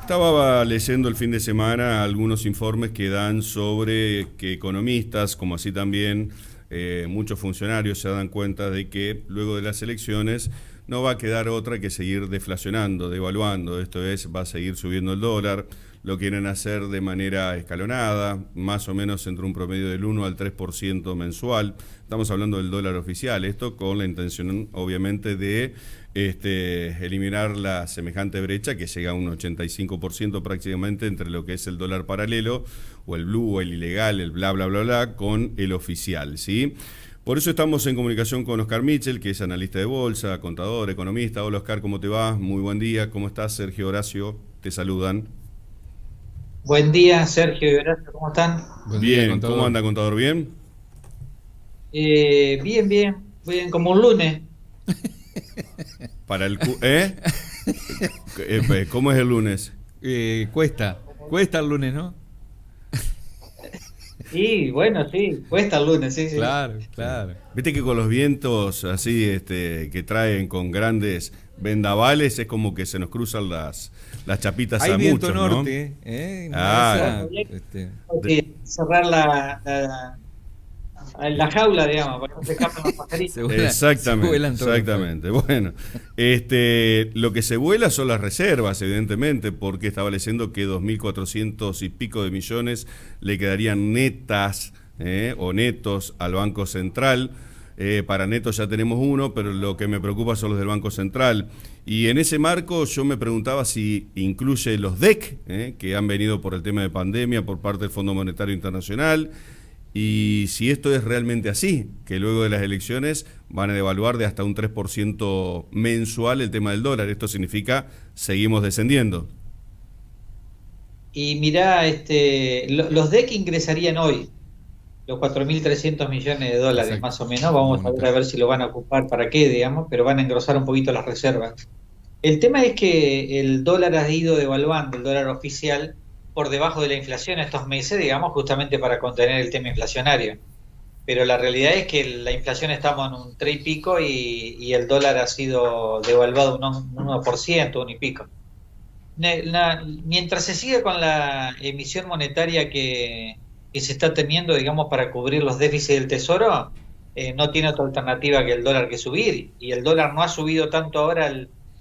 Estaba leyendo el fin de semana algunos informes que dan sobre que economistas, como así también muchos funcionarios, se dan cuenta de que luego de las elecciones no va a quedar otra que seguir deflacionando, devaluando. Esto es, va a seguir subiendo el dólar. Lo quieren hacer de manera escalonada, más o menos entre un promedio del 1 al 3% mensual. Estamos hablando del dólar oficial, esto con la intención obviamente de eliminar la semejante brecha que llega a un 85% prácticamente entre lo que es el dólar paralelo o el blue o el ilegal, el bla bla bla bla, con el oficial, ¿sí? Por eso estamos en comunicación con Oscar Michel, que es analista de bolsa, contador, economista. Hola Oscar, ¿cómo te va? Muy buen día, ¿cómo estás? Sergio, Horacio, te saludan. Buen día, Sergio y Horacio, ¿cómo están? Buen día, Bien, ¿cómo contador. anda contador? ¿Bien? Bien, bien, como un lunes. Para el ¿Cómo es el lunes? Cuesta el lunes, ¿no? Y bueno, sí, cuesta el lunes, sí, sí. Claro, Sí. claro. Viste que con los vientos así, que traen con grandes vendavales, es como que se nos cruzan las chapitas Hay a viento muchos, ¿no? norte, ¿eh? En una de Ah, Bueno, esas, y de- hay que cerrar la jaula, digamos, para que no se escapen los pajaritos. se exactamente, vuelan todos los países. exactamente. Bueno, lo que se vuela son las reservas, evidentemente, porque estaba leyendo que 2.400 y pico de millones le quedarían netas, o netos al Banco Central. Para netos ya tenemos uno, pero lo que me preocupa son los del Banco Central. Y en ese marco yo me preguntaba si incluye los DEC, que han venido por el tema de pandemia por parte del Fondo Monetario Internacional, y si esto es realmente así, que luego de las elecciones van a devaluar de hasta un 3% mensual el tema del dólar. Esto significa seguimos descendiendo. Y mirá, los DEC ingresarían hoy, los 4.300 millones de dólares Exacto. más o menos. Fondo Vamos a monetario. ver si lo van a ocupar para qué, digamos, pero van a engrosar un poquito las reservas. El tema es que el dólar ha ido devaluando, el dólar oficial, por debajo de la inflación estos meses, digamos, justamente para contener el tema inflacionario. Pero la realidad es que la inflación estamos en un 3 y pico y el dólar ha sido devaluado un 1%, un y pico. Mientras se siga con la emisión monetaria que se está teniendo, digamos, para cubrir los déficits del tesoro, no tiene otra alternativa que el dólar que subir. Y el dólar no ha subido tanto ahora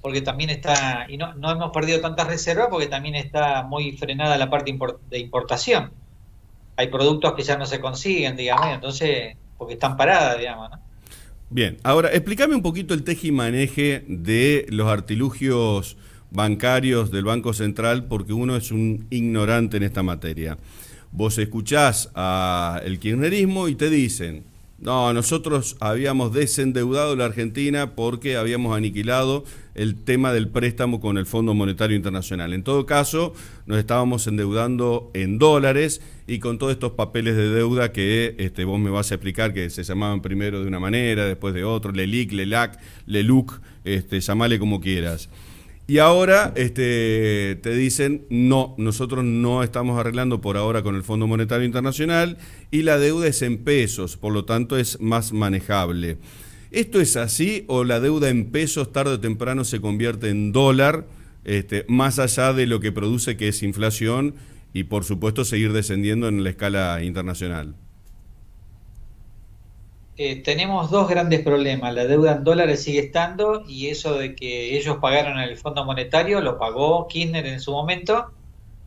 porque también está, y no hemos perdido tantas reservas porque también está muy frenada la parte de importación. Hay productos que ya no se consiguen, digamos, y entonces, porque están paradas, digamos, ¿no? Bien, ahora explícame un poquito el tejimaneje de los artilugios bancarios del Banco Central, porque uno es un ignorante en esta materia. Vos escuchás al kirchnerismo y te dicen, no, nosotros habíamos desendeudado la Argentina porque habíamos aniquilado el tema del préstamo con el Fondo Monetario Internacional. En todo caso, nos estábamos endeudando en dólares y con todos estos papeles de deuda que vos me vas a explicar que se llamaban primero de una manera, después de otro, LELIC, LELAC, LELUC, llamale como quieras. Y ahora te dicen, no, nosotros no estamos arreglando por ahora con el Fondo Monetario Internacional y la deuda es en pesos, por lo tanto es más manejable. ¿Esto es así o la deuda en pesos tarde o temprano se convierte en dólar, más allá de lo que produce que es inflación y por supuesto seguir descendiendo en la escala internacional? Tenemos dos grandes problemas. La deuda en dólares sigue estando y eso de que ellos pagaron en el Fondo Monetario lo pagó Kirchner en su momento,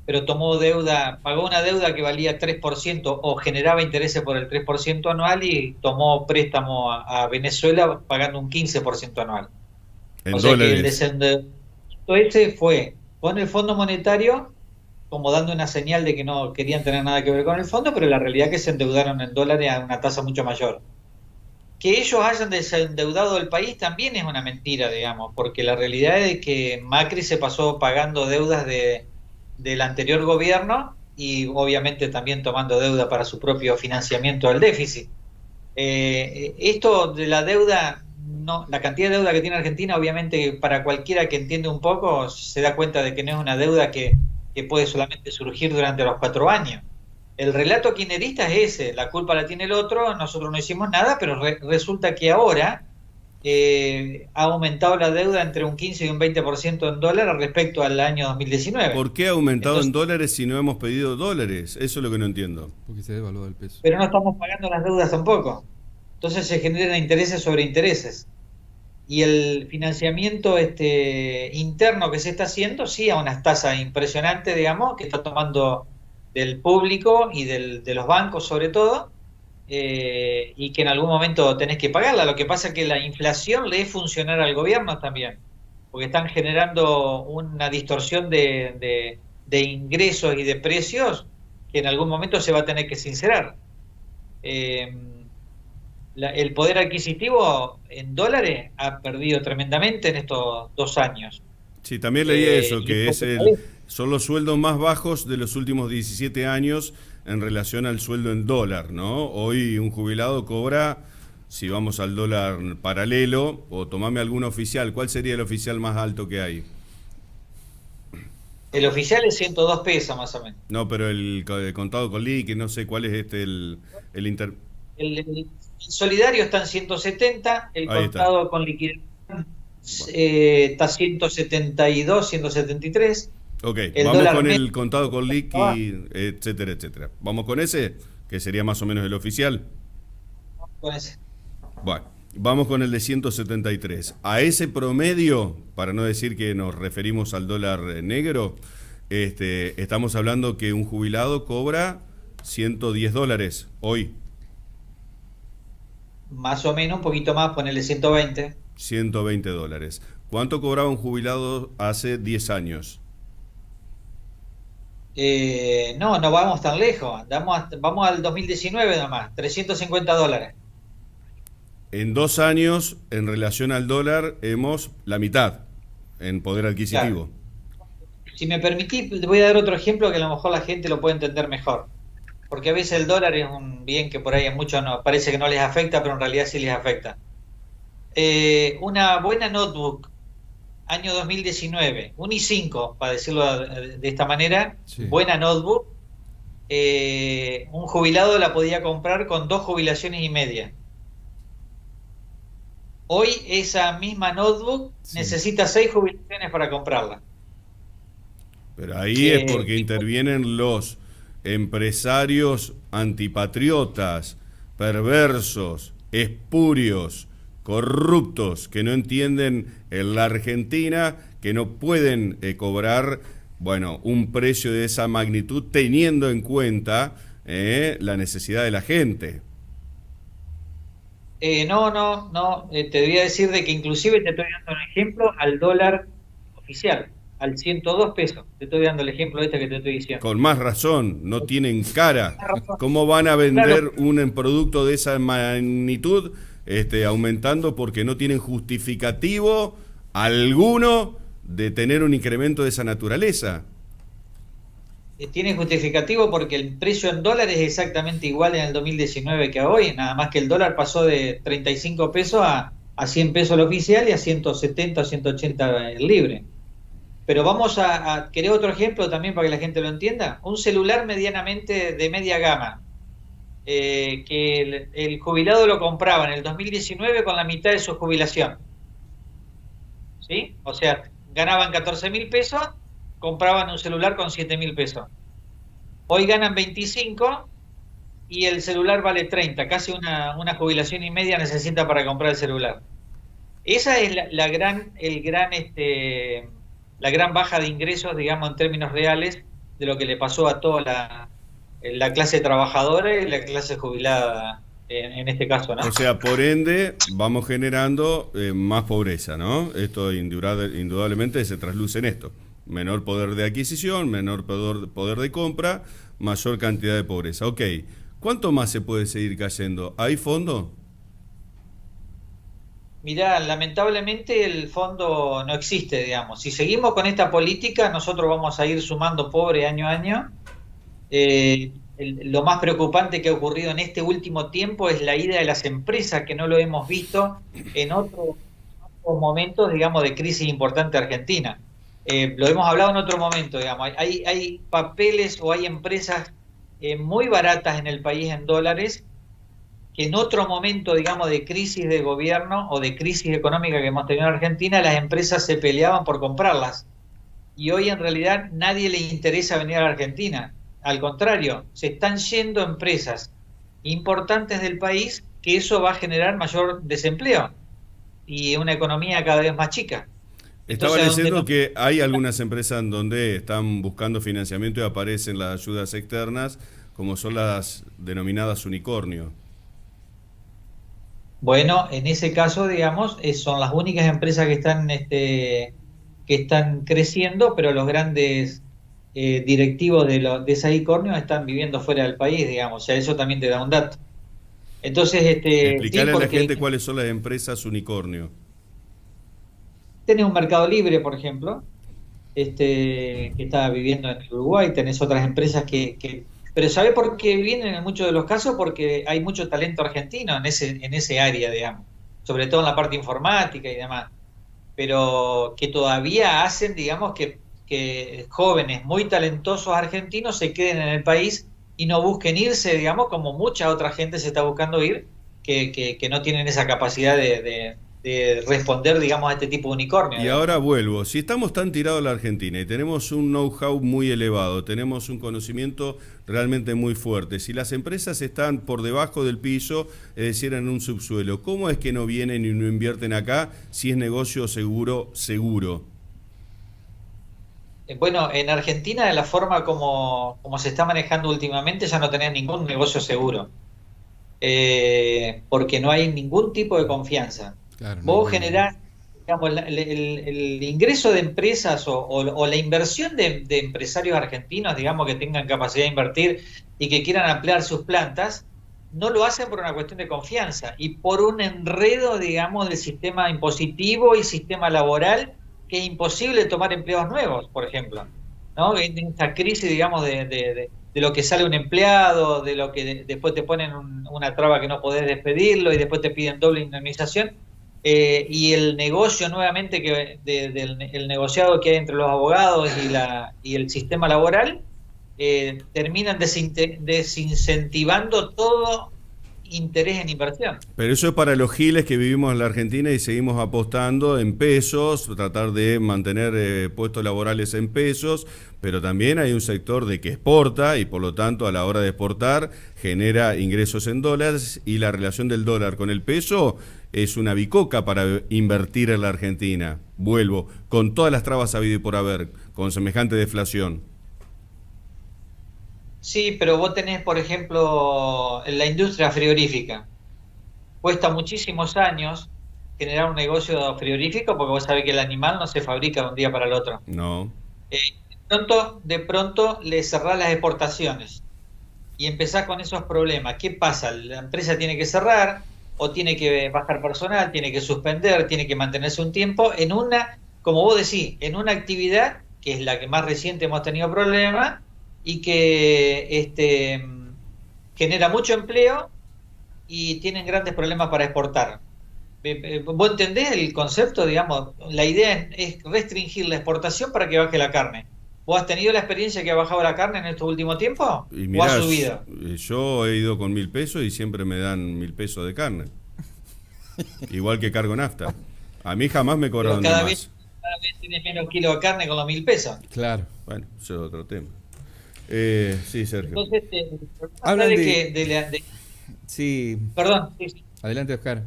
pero tomó deuda, pagó una deuda que valía 3% o generaba intereses por el 3% anual y tomó préstamo a Venezuela pagando un 15% anual. O En sea que el dólares. desendeudamiento ese fue con el Fondo Monetario como dando una señal de que no querían tener nada que ver con el fondo, pero la realidad es que se endeudaron en dólares a una tasa mucho mayor. Que ellos hayan desendeudado el país también es una mentira, digamos, porque la realidad es que Macri se pasó pagando deudas del anterior gobierno y obviamente también tomando deuda para su propio financiamiento del déficit. Esto de la deuda, no, la cantidad de deuda que tiene Argentina, obviamente para cualquiera que entiende un poco, se da cuenta de que no es una deuda que puede solamente surgir durante los 4 años. El relato kirchnerista es ese, la culpa la tiene el otro, nosotros no hicimos nada, pero resulta que ahora ha aumentado la deuda entre un 15 y un 20% en dólares respecto al año 2019. ¿Por qué ha aumentado Entonces, en dólares si no hemos pedido dólares? Eso es lo que no entiendo. Porque se devaluó el peso. pero no estamos pagando las deudas tampoco. Entonces se generan intereses sobre intereses. Y el financiamiento interno que se está haciendo, sí, a unas tasas impresionantes, digamos, que está tomando del público y de los bancos sobre todo, y que en algún momento tenés que pagarla. Lo que pasa es que la inflación le es funcionar al gobierno también, porque están generando una distorsión de ingresos y de precios que en algún momento se va a tener que sincerar. Eh, el poder adquisitivo en dólares ha perdido tremendamente en estos 2 años. Sí, también leí eso, Y que son los sueldos más bajos de los últimos 17 años en relación al sueldo en dólar, ¿no? Hoy un jubilado cobra, si vamos al dólar paralelo, o tomame algún oficial, ¿cuál sería el oficial más alto que hay? el oficial es 102 pesos más o menos. No, pero el contado con liqui, no sé cuál es el inter... El solidario está en 170, el Ahí está. contado con liquidación Bueno. está 172, 173. Ok, El vamos dólar con medio el contado con ah, liqui, etcétera, etcétera. Vamos con ese, que sería más o menos el oficial. con ese. Bueno, vamos con el de 173. A ese promedio, para no decir que nos referimos al dólar negro, estamos hablando que un jubilado cobra $110 hoy. Más o menos, un poquito más, ponerle 120. $120. ¿Cuánto cobraba un jubilado hace 10 años? No, no vamos tan lejos. Vamos al 2019 nomás, $350. En 2 años, en relación al dólar, hemos la mitad en poder Claro. adquisitivo. Si me permitís, te voy a dar otro ejemplo que a lo mejor la gente lo puede entender mejor. Porque a veces el dólar es un bien que por ahí a muchos no, parece que no les afecta, pero en realidad sí les afecta. Una buena notebook, año 2019, un i5, para decirlo de esta manera, Sí. buena notebook, un jubilado la podía comprar con 2 jubilaciones y media. Hoy esa misma notebook Sí. necesita 6 jubilaciones para comprarla. Pero ahí es Eh, porque intervienen los empresarios antipatriotas, perversos, espurios, corruptos, que no entienden en la Argentina que no pueden cobrar, bueno, un precio de esa magnitud teniendo en cuenta la necesidad de la gente. no, te voy a decir de que inclusive te estoy dando un ejemplo al dólar oficial, al 102 pesos. Te estoy dando el ejemplo este que te estoy diciendo. Con más razón, no tienen cara. ¿Cómo van a Claro, vender un producto de esa magnitud aumentando porque no tienen justificativo alguno de tener un incremento de esa naturaleza? tiene justificativo porque el precio en dólares es exactamente igual en el 2019 que a hoy, nada más que el dólar pasó de 35 pesos a 100 pesos el oficial y a 170 o 180 el libre. Pero vamos a querer otro ejemplo también para que la gente lo entienda. Un celular medianamente de media gama, que el jubilado lo compraba en el 2019 con la mitad de su jubilación. ¿Sí? O sea, ganaban 14.000 pesos, compraban un celular con 7.000 pesos. Hoy ganan 25 y el celular vale 30, casi una jubilación y media necesita para comprar el celular. Esa es la gran baja de ingresos, digamos, en términos reales, de lo que le pasó a toda la clase trabajadora y la clase jubilada, en este caso, ¿no? O sea, por ende, vamos generando más pobreza, ¿no? Esto indudablemente se trasluce en esto. Menor poder de adquisición, menor poder de compra, mayor cantidad de pobreza. Ok, ¿cuánto más se puede seguir cayendo? ¿Hay fondo? Mirá, lamentablemente el fondo no existe, digamos. Si seguimos con esta política, nosotros vamos a ir sumando pobre año a año. Lo más preocupante que ha ocurrido en este último tiempo es la ida de las empresas, que no lo hemos visto en otros momentos, digamos, de crisis importante argentina. Lo hemos hablado en otro momento, digamos. Hay papeles o hay empresas muy baratas en el país en dólares que en otro momento, digamos, de crisis de gobierno o de crisis económica que hemos tenido en Argentina, las empresas se peleaban por comprarlas. Y hoy en realidad nadie le interesa venir a la Argentina. Al contrario, se están yendo empresas importantes del país, que eso va a generar mayor desempleo y una economía cada vez más chica. Estaba Entonces, leyendo no... que hay algunas empresas en donde están buscando financiamiento y aparecen las ayudas externas, como son las denominadas unicornio. Bueno, en ese caso, digamos, son las únicas empresas que están creciendo, pero los grandes directivos de esas unicornios están viviendo fuera del país, digamos. O sea, eso también te da un dato. Entonces, sí, Explicarle a la porque gente cuáles son las empresas unicornio. tenés un Mercado Libre, por ejemplo, que está viviendo en el Uruguay, tenés otras empresas pero ¿sabe por qué vienen en muchos de los casos? Porque hay mucho talento argentino en ese área, digamos, sobre todo en la parte informática y demás, pero que todavía hacen, digamos, que jóvenes muy talentosos argentinos se queden en el país y no busquen irse, digamos, como mucha otra gente se está buscando ir, que no tienen esa capacidad de responder, digamos, a este tipo de unicornio, Y digamos, ahora ¿no? vuelvo, si estamos tan tirados a la Argentina y tenemos un know-how muy elevado, tenemos un conocimiento realmente muy fuerte, si las empresas están por debajo del piso, es decir, en un subsuelo, ¿cómo es que no vienen y no invierten acá si es negocio seguro, seguro? Bueno, en Argentina, de la forma como se está manejando últimamente, ya no tenés ningún negocio seguro, porque no hay ningún tipo de confianza. Claro, no hay Vos duda. generás, digamos, el ingreso de empresas o la inversión de empresarios argentinos, digamos, que tengan capacidad de invertir y que quieran ampliar sus plantas, no lo hacen por una cuestión de confianza y por un enredo, digamos, del sistema impositivo y sistema laboral, que es imposible tomar empleos nuevos, por ejemplo, ¿no? En esta crisis, digamos, de lo que sale un empleado, de lo que después te ponen una traba que no podés despedirlo y después te piden doble indemnización, y el negocio nuevamente el negociado que hay entre los abogados y el sistema laboral, terminan desincentivando todo interés en inversión. Pero eso es para los giles que vivimos en la Argentina y seguimos apostando en pesos, tratar de mantener puestos laborales en pesos, pero también hay un sector de que exporta y por lo tanto a la hora de exportar genera ingresos en dólares y la relación del dólar con el peso es una bicoca para invertir en la Argentina. Vuelvo, con todas las trabas habido y por haber, con semejante deflación. Sí, pero vos tenés, por ejemplo, en la industria frigorífica. Cuesta muchísimos años generar un negocio frigorífico porque vos sabés que el animal no se fabrica de un día para el otro. No. Eh, de pronto le cerrás las exportaciones y empezás con esos problemas. ¿Qué pasa? La empresa tiene que cerrar o tiene que bajar personal, tiene que suspender, tiene que mantenerse un tiempo en como vos decís, en una actividad que es la que más reciente hemos tenido problemas y que genera mucho empleo y tienen grandes problemas para exportar. ¿Vos entendés el concepto? Digamos, la idea es restringir la exportación para que baje la carne. ¿Vos has tenido la experiencia que ha bajado la carne en estos últimos tiempos? Y ¿O ha mirá, subido? yo he ido con 1.000 pesos y siempre me dan 1.000 pesos de carne. Igual que cargo nafta. A mí jamás me Pero cobraron de más. cada vez tienes menos kilos de carne con los 1.000 pesos. Claro. Bueno, eso es otro tema. Sí, Sergio. Entonces, el problema Hablan de de... que, Sí, perdón, sí, sí. adelante, Oscar.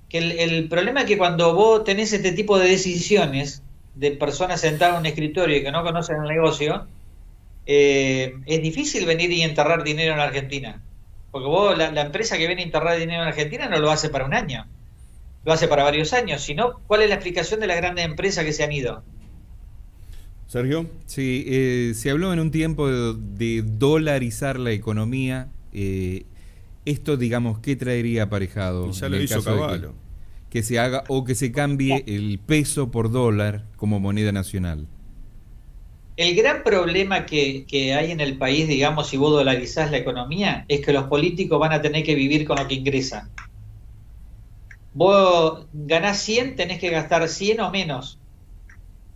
Que el problema es que cuando vos tenés este tipo de decisiones de personas sentadas en un escritorio y que no conocen el negocio, es difícil venir y enterrar dinero en Argentina. Porque vos, la empresa que viene a enterrar dinero en Argentina no lo hace para un año, lo hace para varios años. Si no, ¿cuál es la explicación de las grandes empresas que se han ido? Sergio. Sí, se habló en un tiempo de dolarizar la economía. Esto, digamos, ¿qué traería aparejado? Y ya en lo el hizo caso de Caballo. que se haga o que se cambie el peso por dólar como moneda nacional? El gran problema que hay en el país, digamos, si vos dolarizás la economía, es que los políticos van a tener que vivir con lo que ingresan. Vos ganás 100, tenés que gastar 100 o menos.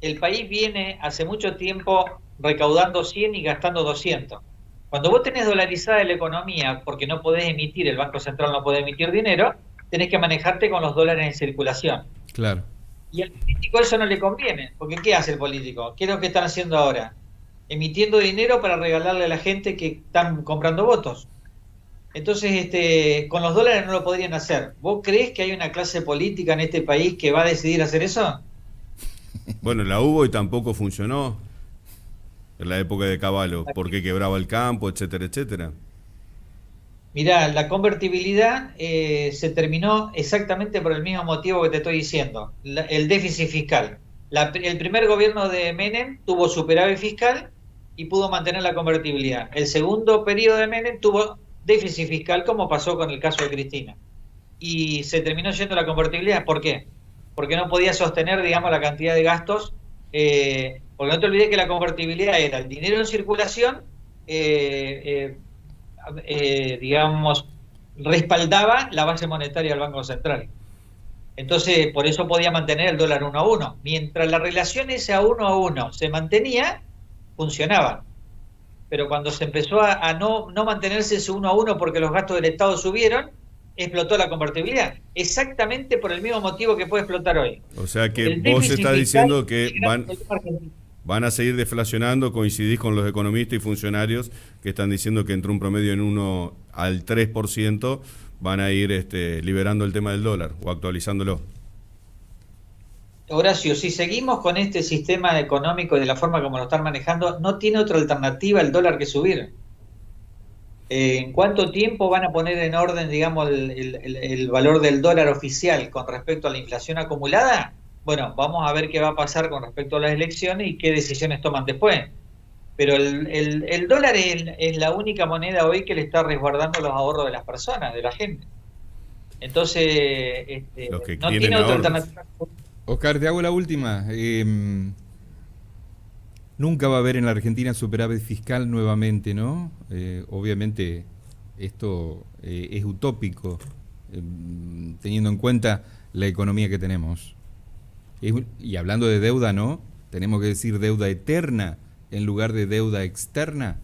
El país viene hace mucho tiempo recaudando 100 y gastando 200. Cuando vos tenés dolarizada la economía, porque no podés emitir, el Banco Central no puede emitir dinero, tenés que manejarte con los dólares en circulación. Claro. Y al político eso no le conviene, porque ¿qué hace el político? ¿Qué es lo que están haciendo ahora? Emitiendo dinero para regalarle a la gente que están comprando votos. Entonces, con los dólares no lo podrían hacer. ¿Vos creés que hay una clase política en este país que va a decidir hacer eso? Bueno, la hubo y tampoco funcionó en la época de Cavallo, porque quebraba el campo, etcétera, etcétera. Mirá, la convertibilidad se terminó exactamente por el mismo motivo que te estoy diciendo, el déficit fiscal. El primer gobierno de Menem tuvo superávit fiscal y pudo mantener la convertibilidad. El segundo periodo de Menem tuvo déficit fiscal, como pasó con el caso de Cristina. Y se terminó yendo la convertibilidad. ¿Por qué? Porque no podía sostener, digamos, la cantidad de gastos. Porque no te olvides que la convertibilidad era el dinero en circulación, digamos, respaldaba la base monetaria del Banco Central. Entonces, por eso podía mantener el dólar 1 a 1. Mientras la relación ese a 1 se mantenía, funcionaba. Pero cuando se empezó a no mantenerse ese 1 a 1 porque los gastos del Estado subieron, explotó la convertibilidad. Exactamente por el mismo motivo que puede explotar hoy. O sea que vos estás diciendo que van a seguir deflacionando, coincidís con los economistas y funcionarios que están diciendo que entre un promedio en 1 al 3% van a ir liberando el tema del dólar o actualizándolo. Horacio, si seguimos con este sistema económico y de la forma como lo están manejando, no tiene otra alternativa el dólar que subir. ¿En cuánto tiempo van a poner en orden, digamos, el valor del dólar oficial con respecto a la inflación acumulada? Bueno, vamos a ver qué va a pasar con respecto a las elecciones y qué decisiones toman después. Pero el dólar es la única moneda hoy que le está resguardando los ahorros de las personas, de la gente. Entonces, no tiene otra alternativa. Oscar, te hago la última. Nunca va a haber en la Argentina superávit fiscal nuevamente, ¿no? Obviamente esto es utópico, teniendo en cuenta la economía que tenemos. Y hablando de deuda, ¿no? Tenemos que decir deuda eterna en lugar de deuda externa.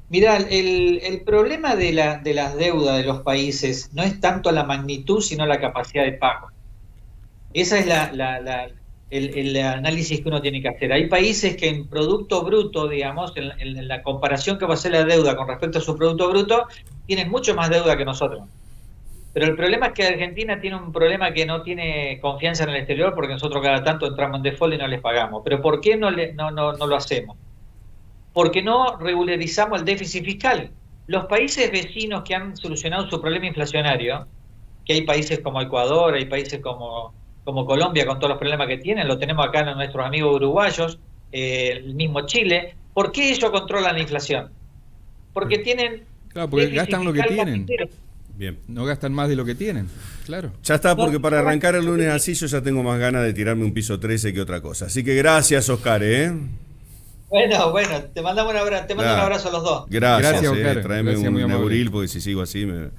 Mirá, el problema de las deudas de los países no es tanto la magnitud, sino la capacidad de pago. Esa es el análisis que uno tiene que hacer. Hay países que en producto bruto, digamos, en la comparación que va a hacer la deuda con respecto a su producto bruto, tienen mucho más deuda que nosotros. Pero el problema es que Argentina tiene un problema que no tiene confianza en el exterior porque nosotros cada tanto entramos en default y no les pagamos. ¿Pero por qué no lo hacemos? Porque no regularizamos el déficit fiscal. Los países vecinos que han solucionado su problema inflacionario, que hay países como Ecuador, hay países como Colombia con todos los problemas que tienen, lo tenemos acá en nuestros amigos uruguayos, el mismo Chile. ¿Por qué ellos controlan la inflación? Porque tienen... Claro, porque gastan lo que tienen. Bien. No gastan más de lo que tienen, claro. Ya está, porque para arrancar el lunes así yo ya tengo más ganas de tirarme un piso 13 que otra cosa. Así que gracias, Oscar, Bueno, te mandamos un abrazo, te mando un abrazo a los dos. Gracias, Oscar. Tráeme Gracias, un muy amable. Neuril, porque si sigo así me